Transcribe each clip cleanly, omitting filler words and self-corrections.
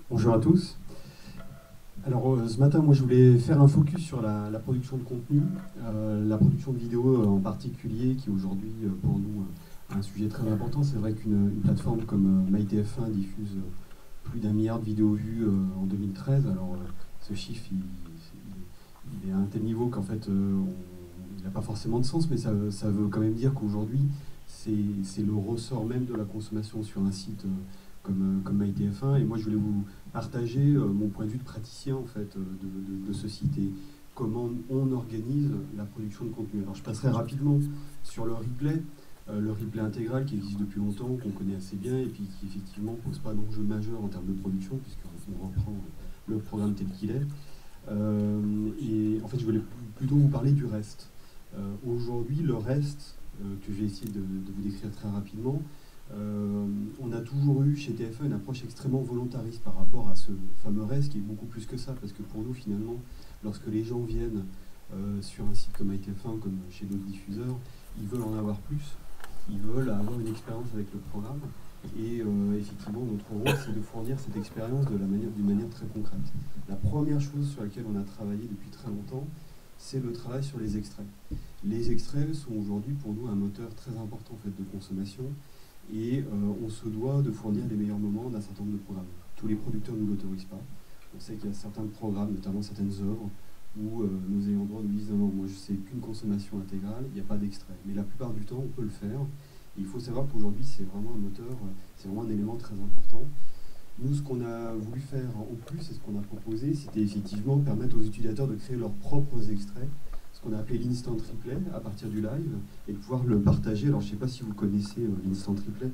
Bonjour à tous. Alors ce matin, moi je voulais faire un focus sur la production de contenu, la production de vidéos en particulier, qui aujourd'hui pour nous un sujet très important. C'est vrai qu'une plateforme comme MyTF1 diffuse plus d'1 milliard de vidéos vues en 2013. Alors ce chiffre, il est à un tel niveau qu'en fait il n'a pas forcément de sens, mais ça veut quand même dire qu'aujourd'hui c'est le ressort même de la consommation sur un site comme MyTF1. Et moi je voulais vous partager mon point de vue de praticien en fait de ce site et comment on organise la production de contenu. Alors je passerai rapidement sur le replay intégral qui existe depuis longtemps, qu'on connaît assez bien et puis qui effectivement pose pas d'enjeu majeur en termes de production puisqu'on reprend le programme tel qu'il est. Et en fait je voulais plutôt vous parler du reste. Aujourd'hui le reste que je vais essayer de vous décrire très rapidement. On a toujours eu chez TF1 une approche extrêmement volontariste par rapport à ce fameux reste qui est beaucoup plus que ça, parce que pour nous finalement, lorsque les gens viennent sur un site comme ITF1, comme chez d'autres diffuseurs, ils veulent en avoir plus, ils veulent avoir une expérience avec le programme, et effectivement notre rôle c'est de fournir cette expérience d'une manière très concrète. La première chose sur laquelle on a travaillé depuis très longtemps, c'est le travail sur les extraits. Les extraits sont aujourd'hui pour nous un moteur très important en fait, de consommation, et on se doit de fournir les meilleurs moments d'un certain nombre de programmes. Tous les producteurs ne nous l'autorisent pas. On sait qu'il y a certains programmes, notamment certaines œuvres, où nos ayants droit nous disent non, moi je sais qu'une consommation intégrale, il n'y a pas d'extrait. Mais la plupart du temps, on peut le faire. Et il faut savoir qu'aujourd'hui, c'est vraiment un moteur, c'est vraiment un élément très important. Nous, ce qu'on a voulu faire en plus, et ce qu'on a proposé, c'était effectivement permettre aux utilisateurs de créer leurs propres extraits, ce qu'on a appelé l'instant replay à partir du live, et de pouvoir le partager. Alors je ne sais pas si vous connaissez l'instant replay,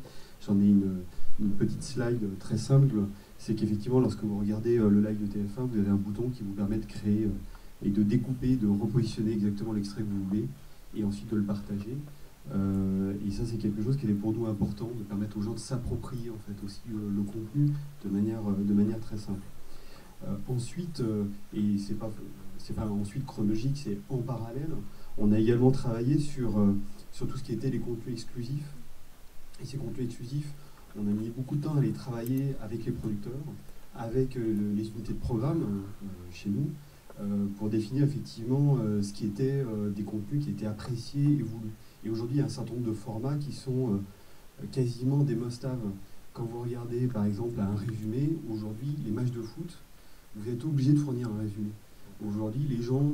j'en ai une petite slide très simple, c'est qu'effectivement lorsque vous regardez le live de TF1, vous avez un bouton qui vous permet de créer et de découper, de repositionner exactement l'extrait que vous voulez, et ensuite de le partager. Et ça c'est quelque chose qui est pour nous important, de permettre aux gens de s'approprier en fait aussi le contenu de manière très simple. Ensuite, et c'est pas ensuite chronologique, c'est en parallèle, on a également travaillé sur tout ce qui était les contenus exclusifs. Et ces contenus exclusifs, on a mis beaucoup de temps à les travailler avec les producteurs, avec les unités de programme chez nous, pour définir effectivement ce qui était des contenus qui étaient appréciés et voulus. Et aujourd'hui, il y a un certain nombre de formats qui sont quasiment des must-have. Quand vous regardez par exemple un résumé, aujourd'hui, les matchs de foot, vous êtes obligé de fournir un résumé. Aujourd'hui, les gens,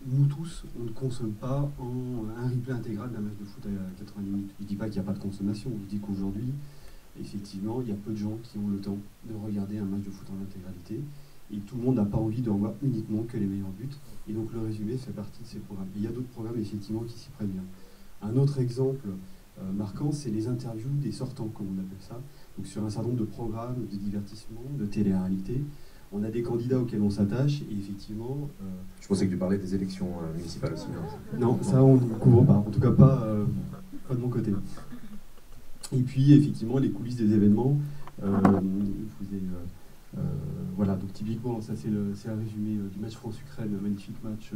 nous tous, on ne consomme pas un replay intégral d'un match de foot à 90 minutes. Je ne dis pas qu'il n'y a pas de consommation, je dis qu'aujourd'hui, effectivement, il y a peu de gens qui ont le temps de regarder un match de foot en intégralité. Et tout le monde n'a pas envie de voir uniquement que les meilleurs buts. Et donc le résumé fait partie de ces programmes. Et il y a d'autres programmes, effectivement, qui s'y prennent bien. Un autre exemple marquant, c'est les interviews des sortants, comme on appelle ça. Donc sur un certain nombre de programmes de divertissement, de télé-réalité, on a des candidats auxquels on s'attache et effectivement... Je pensais que tu parlais des élections municipales aussi. Non, ça on ne couvre pas, en tout cas pas de mon côté. Et puis effectivement les coulisses des événements, voilà, donc typiquement ça c'est un résumé du match France-Ukraine, un magnifique match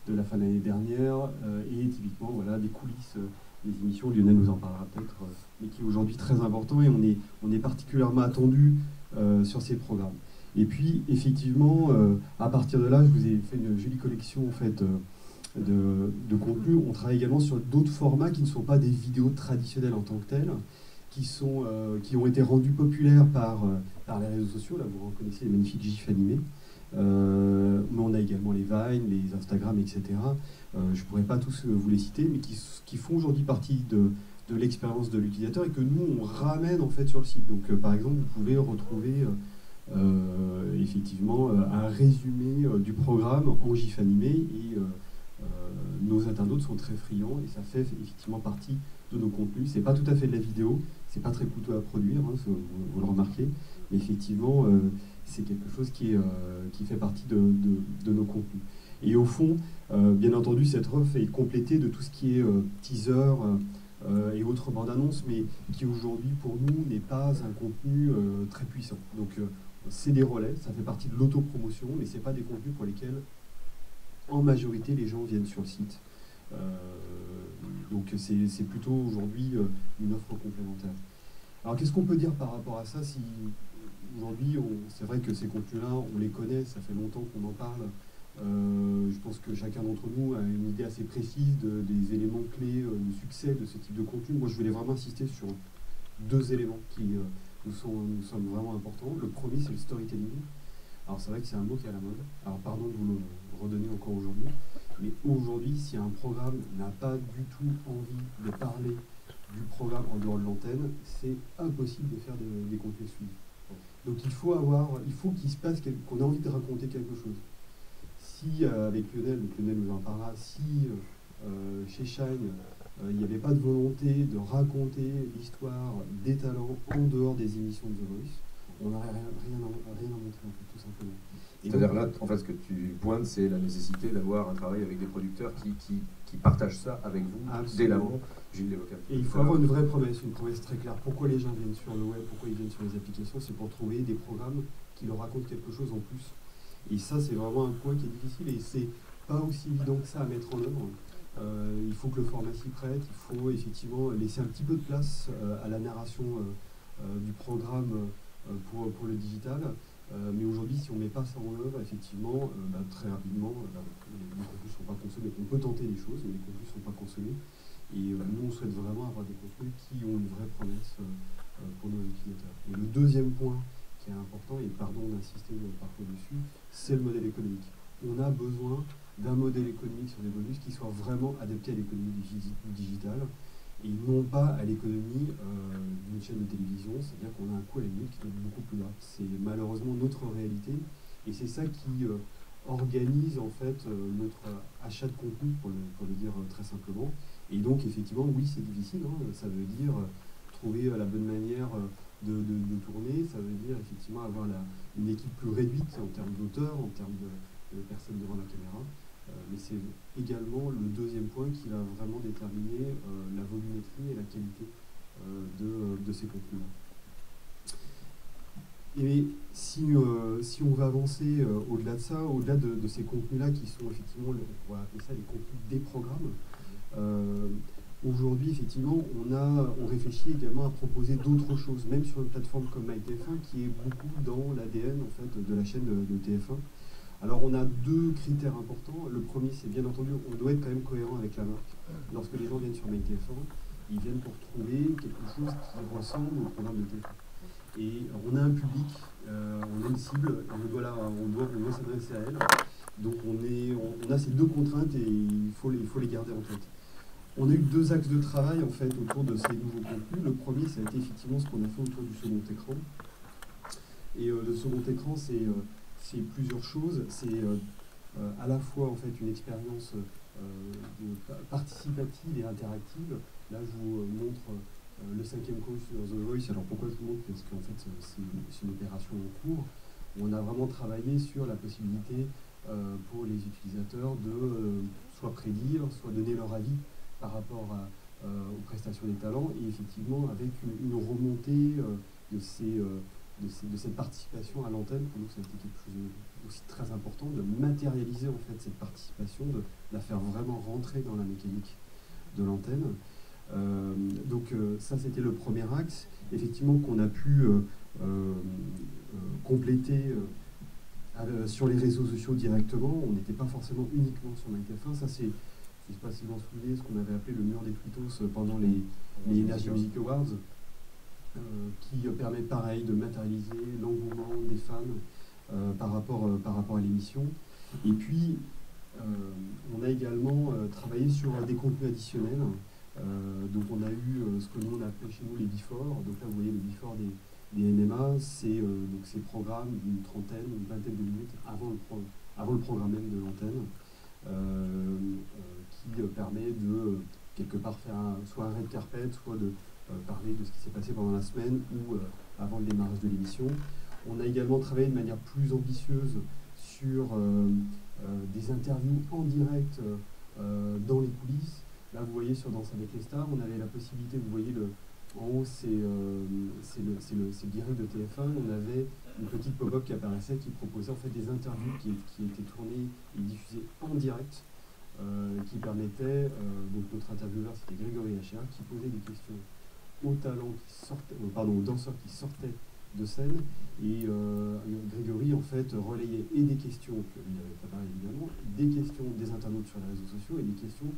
de la fin de l'année dernière, et typiquement voilà, des coulisses des émissions, Lionel nous en parlera peut-être, mais qui est aujourd'hui très important et on est particulièrement attendu sur ces programmes. Et puis, effectivement, à partir de là, je vous ai fait une jolie collection en fait, de contenu. On travaille également sur d'autres formats qui ne sont pas des vidéos traditionnelles en tant que telles, qui ont été rendus populaires par les réseaux sociaux. Là, vous reconnaissez les magnifiques gifs animés. Mais on a également les Vine, les Instagram, etc. Je ne pourrais pas tous vous les citer, mais qui font aujourd'hui partie de l'expérience de l'utilisateur et que nous, on ramène en fait sur le site. Donc, par exemple, vous pouvez retrouver... effectivement un résumé du programme en gif animé et nos internautes sont très friands et ça fait effectivement partie de nos contenus. C'est pas tout à fait de la vidéo, c'est pas très coûteux à produire, hein, vous le remarquez, mais effectivement c'est quelque chose qui fait partie de nos contenus. Et au fond, bien entendu, cette offre est complétée de tout ce qui est teaser et autres bandes annonces, mais qui aujourd'hui pour nous n'est pas un contenu très puissant. Donc c'est des relais, ça fait partie de l'autopromotion, mais ce n'est pas des contenus pour lesquels, en majorité, les gens viennent sur le site. Donc c'est plutôt aujourd'hui une offre complémentaire. Alors qu'est-ce qu'on peut dire par rapport à ça aujourd'hui, c'est vrai que ces contenus-là, on les connaît, ça fait longtemps qu'on en parle. Je pense que chacun d'entre nous a une idée assez précise des éléments clés de succès de ce type de contenu. Moi, je voulais vraiment insister sur deux éléments qui nous sommes vraiment importants. Le premier, c'est le storytelling. Alors c'est vrai que c'est un mot qui est à la mode. Alors pardon de vous le redonner encore aujourd'hui. Mais aujourd'hui, si un programme n'a pas du tout envie de parler du programme en dehors de l'antenne, c'est impossible de faire des contenus suivis. Donc il faut qu'il se passe, qu'on ait envie de raconter quelque chose. Si avec Lionel, donc Lionel nous en parlera, si chez Shine, il n'y avait pas de volonté de raconter l'histoire des talents en dehors des émissions de The Voice, on n'aurait rien à montrer, en fait, tout simplement. C'est-à-dire là, en fait, ce que tu pointes, c'est la nécessité d'avoir un travail avec des producteurs qui partagent ça avec vous dès l'avant. Gilles l'évoquait. Et il faut avoir une vraie promesse, une promesse très claire. Pourquoi les gens viennent sur le web, pourquoi ils viennent sur les applications, c'est pour trouver des programmes qui leur racontent quelque chose en plus. Et ça, c'est vraiment un point qui est difficile et c'est pas aussi évident que ça à mettre en œuvre. Il faut que le format s'y prête, il faut effectivement laisser un petit peu de place à la narration du programme pour le digital. Mais aujourd'hui, si on ne met pas ça en œuvre, effectivement, très rapidement, les contenus ne sont pas consommés. On peut tenter des choses, mais les contenus ne sont pas consommés. Et nous, on souhaite vraiment avoir des contenus qui ont une vraie promesse pour nos utilisateurs. Et le deuxième point qui est important, et pardon d'insister parfois dessus, c'est le modèle économique. On a besoin d'un modèle économique sur des bonus qui soit vraiment adapté à l'économie digitale et non pas à l'économie d'une chaîne de télévision, c'est-à-dire qu'on a un coût à la limite qui est beaucoup plus bas. C'est malheureusement notre réalité et c'est ça qui organise en fait notre achat de contenu, pour le dire très simplement. Et donc effectivement, oui, c'est difficile, hein, ça veut dire trouver la bonne manière de tourner, ça veut dire effectivement avoir une équipe plus réduite en termes d'auteurs, en termes de personnes devant la caméra. Mais c'est également le deuxième point qui va vraiment déterminer la volumétrie et la qualité de ces contenus-là. Et si on va avancer au-delà de ça, au-delà de ces contenus-là qui sont effectivement, on va appeler ça les contenus des programmes, aujourd'hui, effectivement, on réfléchit également à proposer d'autres choses, même sur une plateforme comme MyTF1, qui est beaucoup dans l'ADN en fait, de la chaîne de TF1. Alors, on a deux critères importants. Le premier, c'est bien entendu, on doit être quand même cohérent avec la marque. Lorsque les gens viennent sur MyTF1, ils viennent pour trouver quelque chose qui ressemble au programme de TF1. Et on a un public, on a une cible, on doit s'adresser à elle. Donc, on a ces deux contraintes et il faut les garder en tête. On a eu deux axes de travail en fait autour de ces nouveaux contenus. Le premier, ça a été effectivement ce qu'on a fait autour du second écran. Et le second écran, c'est plusieurs choses. C'est à la fois en fait une expérience participative et interactive. Là, je vous montre le 5e coach sur The Voice. Alors pourquoi je vous montre? Parce qu'en fait, c'est une opération en cours. On a vraiment travaillé sur la possibilité pour les utilisateurs de soit prédire, soit donner leur avis par rapport aux prestations des talents, et effectivement avec une remontée de cette participation à l'antenne. Pour nous, ça a été quelque chose aussi très important, de matérialiser en fait cette participation, de la faire vraiment rentrer dans la mécanique de l'antenne. Donc ça, c'était le premier axe, effectivement, qu'on a pu compléter sur les réseaux sociaux directement. On n'était pas forcément uniquement sur MyTF1. Ça, c'est, je ne sais pas si vous vous en souvenez, ce qu'on avait appelé le mur des tweetos pendant les Energy Music Awards, qui permet pareil de matérialiser l'engouement des fans par rapport à l'émission. Et puis, on a également travaillé sur des contenus additionnels. Donc on a eu ce que nous on appelait chez nous les before. Donc là vous voyez le before des NMA, c'est donc ces programmes d'une trentaine, une vingtaine de minutes avant le programme même de l'antenne, qui permet de quelque part faire soit un red carpet, soit de parler de ce qui s'est passé pendant la semaine ou avant le démarrage de l'émission. On a également travaillé de manière plus ambitieuse sur des interviews en direct dans les coulisses. Là, vous voyez sur Danse avec les stars, on avait la possibilité, vous voyez, en haut, c'est le direct de TF1. On avait une petite pop-up qui apparaissait, qui proposait en fait des interviews qui étaient tournées et diffusées en direct, qui permettaient, donc notre intervieweur, c'était Grégory Hacher, qui posait des questions aux danseurs qui sortaient de scène. Et Grégory, en fait, relayait et des questions qu'il avait préparées évidemment, des questions des internautes sur les réseaux sociaux et des questions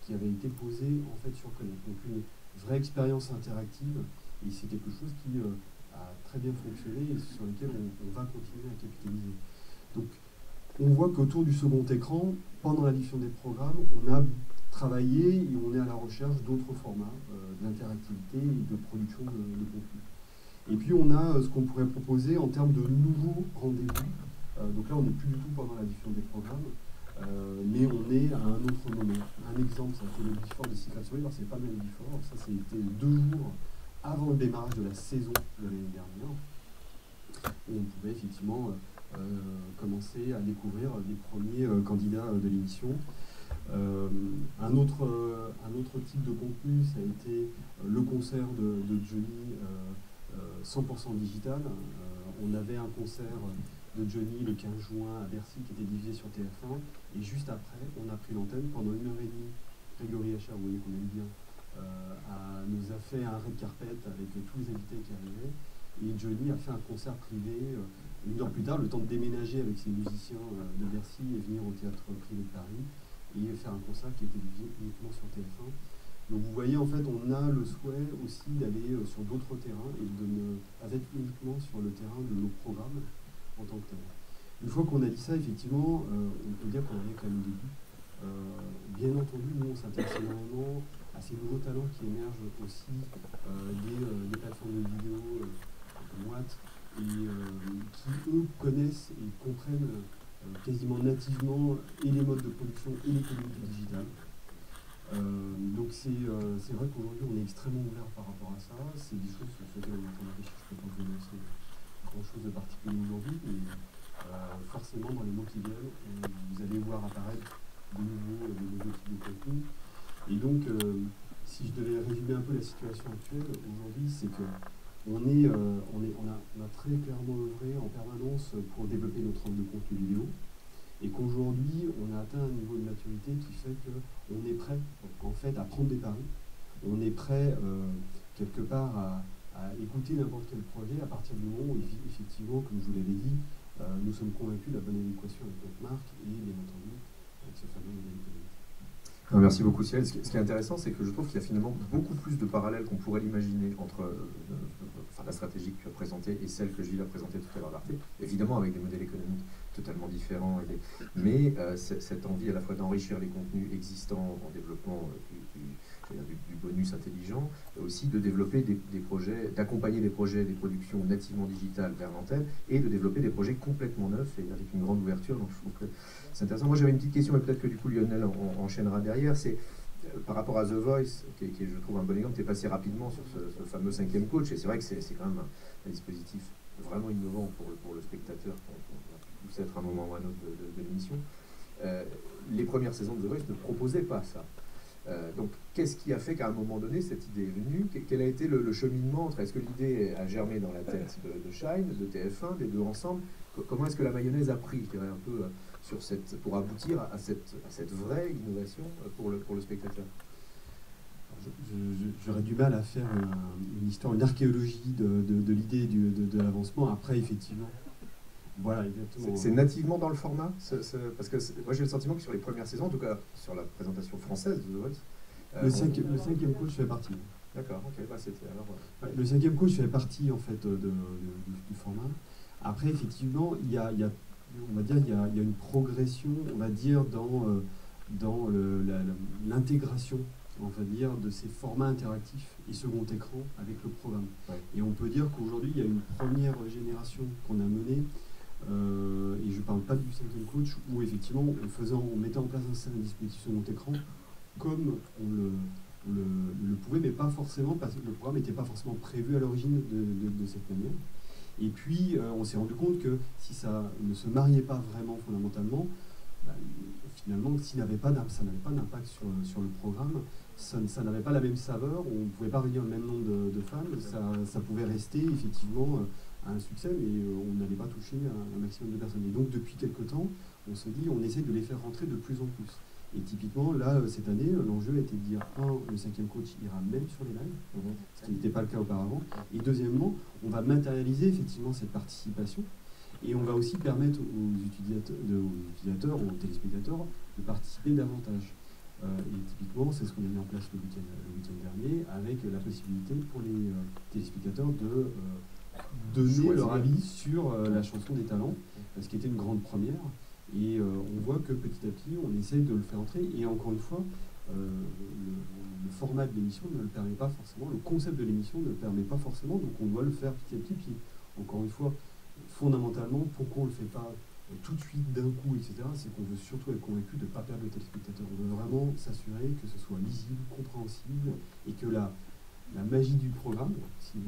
qui avaient été posées en fait sur Connect. Donc une vraie expérience interactive, et c'est quelque chose qui a très bien fonctionné et sur lequel on va continuer à capitaliser. Donc on voit qu'autour du second écran, pendant la diffusion des programmes, on a travaillé et on est à la recherche d'autres formats d'interactivité et de production de contenu. Et puis on a ce qu'on pourrait proposer en termes de nouveaux rendez-vous. Donc là, on n'est plus du tout pendant la diffusion des programmes, mais on est à un autre moment. Un exemple, ça a été le Before de Secret Story. Alors c'est pas même Before, ça c'était 2 jours avant le démarrage de la saison de l'année dernière, où on pouvait effectivement commencer à découvrir les premiers candidats de l'émission. Un autre type de contenu, ça a été le concert de Johnny 100% digital. On avait un concert de Johnny le 15 juin à Bercy qui était diffusé sur TF1 et juste après on a pris l'antenne pendant 1h30. Grégory Hachard, vous voyez qu'on aime bien, nous a fait un red carpet avec tous les invités qui arrivaient et Johnny a fait un concert privé 1 heure plus tard, le temps de déménager avec ses musiciens de Bercy et venir au théâtre privé de Paris et faire un concert qui était diffusé uniquement sur TF1. Donc vous voyez, en fait, on a le souhait aussi d'aller sur d'autres terrains et de ne pas être uniquement sur le terrain de nos programmes en tant que tel. Une fois qu'on a dit ça, effectivement, on peut dire qu'on en est quand même au début. Bien entendu, nous, on s'intéresse énormément à ces nouveaux talents qui émergent aussi des plateformes de vidéo comme Watt et qui, eux, connaissent et comprennent quasiment nativement et les modes de production et les communautés digitales. Donc c'est vrai qu'aujourd'hui on est extrêmement ouvert par rapport à ça, c'est des choses sur lesquelles on est en train de réfléchir, je ne peux pas vous annoncer grand chose de particulier aujourd'hui, mais forcément dans les mois qui viennent, vous allez voir apparaître de nouveaux types de contenus. Et donc si je devais résumer un peu la situation actuelle aujourd'hui, c'est que on a très clairement œuvré en permanence pour développer notre offre de contenu vidéo. Et qu'aujourd'hui, on a atteint un niveau de maturité qui fait qu'on est prêt, en fait, à prendre des paris. On est prêt, quelque part, à écouter n'importe quel projet à partir du moment où, effectivement, comme je vous l'avais dit, nous sommes convaincus de la bonne adéquation avec notre marque et, bien entendu, avec ce fameux modèle économique. Merci beaucoup, Ciel. Ce qui est intéressant, c'est que je trouve qu'il y a finalement beaucoup plus de parallèles qu'on pourrait l'imaginer entre la stratégie que tu as présentée et celle que Gilles a présentée tout à l'heure d'Arte, évidemment avec des modèles économiques totalement différents, mais cette envie à la fois d'enrichir les contenus existants en développement du bonus intelligent, aussi de développer des projets, d'accompagner des projets, des productions nativement digitales vers l'antenne, et de développer des projets complètement neufs et avec une grande ouverture. Donc je trouve que c'est intéressant. Moi j'avais une petite question, et peut-être que du coup Lionel enchaînera derrière, c'est par rapport à The Voice, qui est, je trouve un bon exemple. Tu es passé rapidement sur ce fameux 5e coach, et c'est vrai que c'est quand même un dispositif vraiment innovant pour le spectateur, qu'on va tous être à un moment ou à un autre de l'émission. Les premières saisons de The Voice ne proposaient pas ça. Donc, qu'est-ce qui a fait qu'à un moment donné, cette idée est venue? Quel a été le cheminement entre, est-ce que l'idée a germé dans la tête de Shine, de TF1, des deux ensemble? Comment est-ce que la mayonnaise a pris, je dirais, un peu pour aboutir à cette vraie innovation pour le spectateur? J'aurais du mal à faire une histoire, une archéologie de l'idée de l'avancement. Après, effectivement, voilà, exactement. C'est nativement dans le format parce que moi j'ai le sentiment que sur les premières saisons, en tout cas sur la présentation française de The Voice, le 5e coach fait partie. D'accord, ok, bah c'était alors. Le 5e coach fait partie en fait du format. Après, effectivement, il y a une progression, on va dire, dans l'intégration, on va dire, de ces formats interactifs et second écran avec le programme. Ouais. Et on peut dire qu'aujourd'hui, il y a une première génération qu'on a menée, et je ne parle pas du 5e coach, où effectivement, on mettait en place un dispositif second écran comme on le pouvait, mais pas forcément, parce que le programme n'était pas forcément prévu à l'origine de cette manière. Et puis, on s'est rendu compte que si ça ne se mariait pas vraiment fondamentalement, finalement, ça n'avait pas d'impact sur le programme, ça n'avait pas la même saveur, on ne pouvait pas réunir le même nombre de fans, ça pouvait rester effectivement un succès, mais on n'allait pas toucher un maximum de personnes. Et donc, depuis quelque temps, on se dit, on essaie de les faire rentrer de plus en plus. Et typiquement, là, cette année, l'enjeu était de dire, le 5e coach ira même sur les lives, ce qui n'était pas le cas auparavant. Et deuxièmement, on va matérialiser effectivement cette participation. Et on va aussi permettre aux utilisateurs, aux téléspectateurs, de participer davantage. Et typiquement, c'est ce qu'on a mis en place le week-end dernier, avec la possibilité pour les téléspectateurs de donner leur avis sur la chanson des talents, ce qui était une grande première. Et on voit que petit à petit, on essaye de le faire entrer. Et encore une fois, le format de l'émission ne le permet pas forcément, le concept de l'émission ne le permet pas forcément, donc on doit le faire petit à petit. Puis, encore une fois, fondamentalement, pourquoi on ne le fait pas tout de suite, d'un coup, etc., c'est qu'on veut surtout être convaincu de ne pas perdre le téléspectateur. On veut vraiment s'assurer que ce soit lisible, compréhensible, et que la magie du programme, si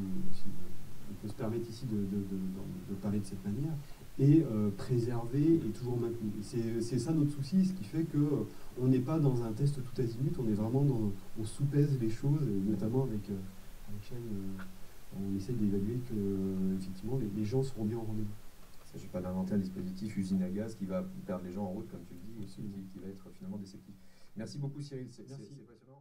on peut se permettre ici de parler de cette manière, est préservée et toujours maintenue. C'est ça notre souci, ce qui fait qu'on n'est pas dans un test tout azimut, on est vraiment on sous-pèse les choses, et notamment avec Shane, on essaie d'évaluer que effectivement les gens seront bien en rendez-vous. Il ne s'agit pas d'inventer un dispositif usine à gaz qui va perdre les gens en route, comme tu le dis, et qui va être finalement déceptif. Merci beaucoup Cyril, c'est passionnant.